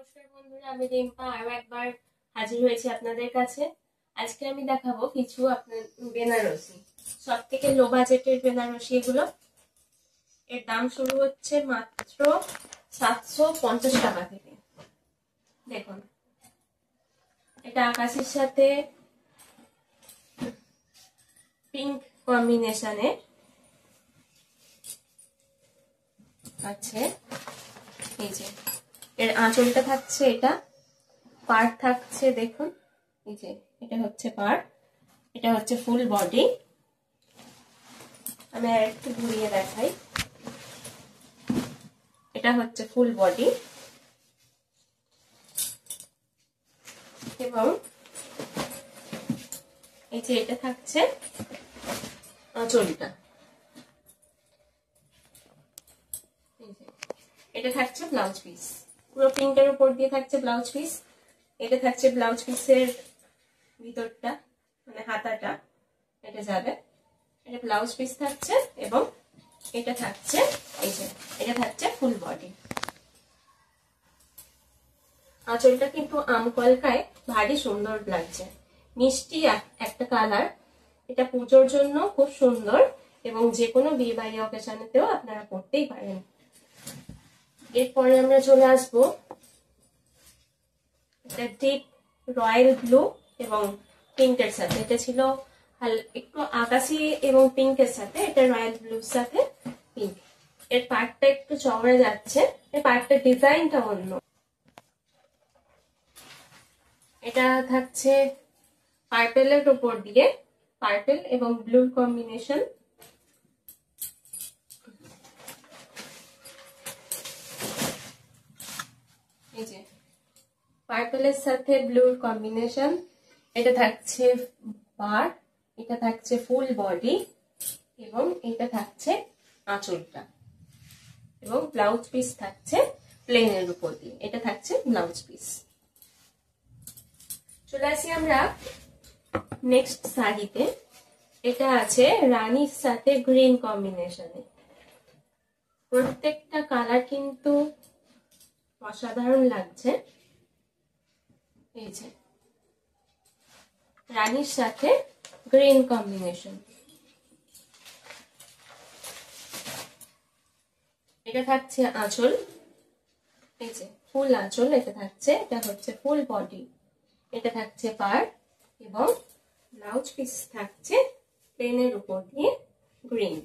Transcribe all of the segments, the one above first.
নমস্কার বন্ধুরা, আমি রিম্পা আরো একবার হাজির হয়েছি আপনাদের কাছে। আজকে আমি দেখাবো কিছু আপনার বেনারসি, সব থেকে লো বাজেটের বেনারসি। এগুলো এর দাম শুরু হচ্ছে মাত্র 750 টাকা থেকে। দেখুন, এটা আকাশের সাথে পিঙ্ক কম্বিনেশনে আছে। এই যে এর আঁচলটা থাকছে, এটা পার্ট থাকছে। দেখুন, এই যে এটা হচ্ছে পার্ট, এটা হচ্ছে ফুল বডি। আমি আর একটু ঘুরিয়ে দেখাই। এটা হচ্ছে ফুল বডি এবং এই যে এটা থাকছে আঁচলটা। এটা থাকছে ব্লাউজ পিস, পুরো প্রিন্টের উপর দিয়ে থাকছে ব্লাউজ পিস। এটা থাকছে ব্লাউজ পিসের ভিতরটা, মানে হাতাটা এটা যাবে। এটা ব্লাউজ পিস থাকছে এবং এটা থাকছে, এই যে এটা থাকছে ফুল বডি। আঁচলটা কিন্তু আম কলকায় ভারী সুন্দর লাগছে, মিষ্টি একটা কালার। এটা পুজোর জন্য খুব সুন্দর এবং যে কোনো বিয়ে বাড়ি অকেশনেতেও আপনারা পরতেই পারেন। এরপরে আমরা চলে আসবো এটা ডিপ রয়্যাল ব্লু এবং পিঙ্কের সাথে। এটা ছিল একটু আকাশি এবং পিঙ্কের সাথে, এটা রয়্যাল ব্লুর সাথে পিঙ্ক। এর পার্টটা একটু চওড়া যাচ্ছে, এর পার্টটার ডিজাইনটা অন্য। এটা থাকছে পার্পেলের উপর দিয়ে, পার্পেল এবং ব্লুর কম্বিনেশন। এই যে পার্পেলের সাথে ব্লুর কম্বিনেশন। এটা থাকছে পার, এটা থাকছে ফুল বডি এবং এটা থাকছে আঁচলটা এবং ব্লাউজ পিস থাকছে প্লেনের উপর দিয়ে। এটা থাকছে ব্লাউজ পিস। চলে আসি আমরা নেক্সট শাড়িতে। এটা আছে রানীর সাথে গ্রিন কম্বিনেশনে। প্রত্যেকটা কালার কিন্তু অসাধারণ লাগছে। এই যে রানীর সাথে গ্রিন কম্বিনেশন। এটা থাকছে আঁচল, এই যে ফুল আঁচল এটা থাকছে। এটা হচ্ছে ফুল বডি, এটা থাকছে পাড় এবং ব্লাউজ পিস থাকছে প্লেনের উপর দিয়ে গ্রিন।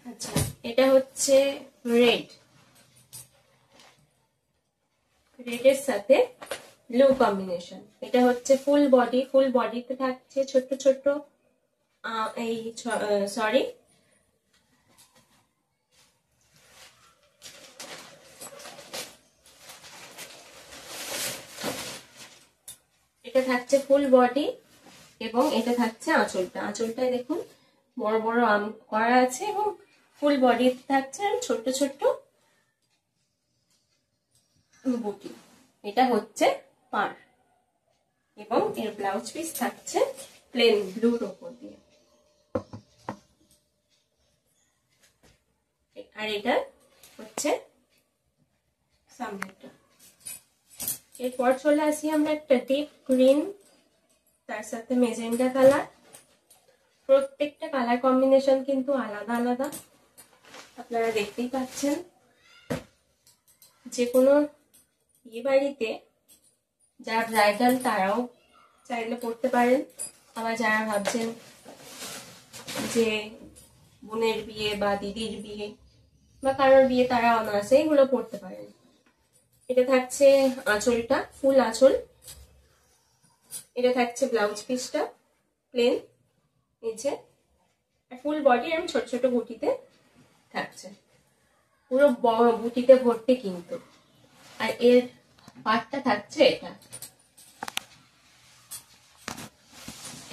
আচ্ছা, এটা হচ্ছে রেড, রেডের সাথে ব্লু কম্বিনেশন। এটা হচ্ছে ফুল বডি, ফুল বডিতে থাকছে ছোট ছোট এই সরি এটা থাকছে ফুল বডি এবং এটা থাকছে আঁচলটা। আঁচলটায় দেখুন বড় বড় আম করা আছে এবং ফুল বডি থাকছে ছোট ছোট বুটি। এটা হচ্ছে পার এবং এর ব্লাউজ পিস থাকছে প্লেন ব্লুর উপর দিয়ে। আর এটা হচ্ছে সামনেটা। এরপর চলে আসি আমরা একটা ডিপ গ্রিন, তার সাথে মেজেন্টা কালার। প্রত্যেকটা কালার কম্বিনেশন কিন্তু আলাদা আলাদা, আপনারা দেখতেই পাচ্ছেন। যে কোনো বিয়ে বাড়িতে যারা ব্রাইডাল তারাও চাইলে পড়তে পারেন। আবার যারা ভাবছেন যে বোনের বিয়ে বা দিদির বিয়ে বা কারোর বিয়ে, তারা অনায়াসে এগুলো পড়তে পারেন। এটা থাকছে আঁচলটা, ফুল আঁচল। এটা থাকছে ব্লাউজ পিসটা প্লেন, নিচে ফুল বডি এবং ছোট ছোট বুটিতে থাকছে, পুরো বুটিতে ভর্তি কিন্তু। আর এর পাটটা থাকছে এটা,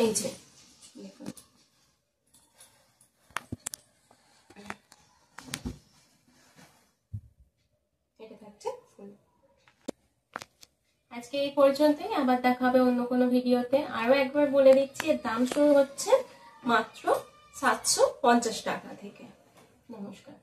এই যে দেখুন। এটা থাকছে ফুল। আজকে এই পর্যন্তই, আবার দেখা হবে অন্য কোনো ভিডিওতে। আরো একবার বলে দিচ্ছি, এর দাম শুরু হচ্ছে মাত্র 750 টাকা থেকে। নমস্কার।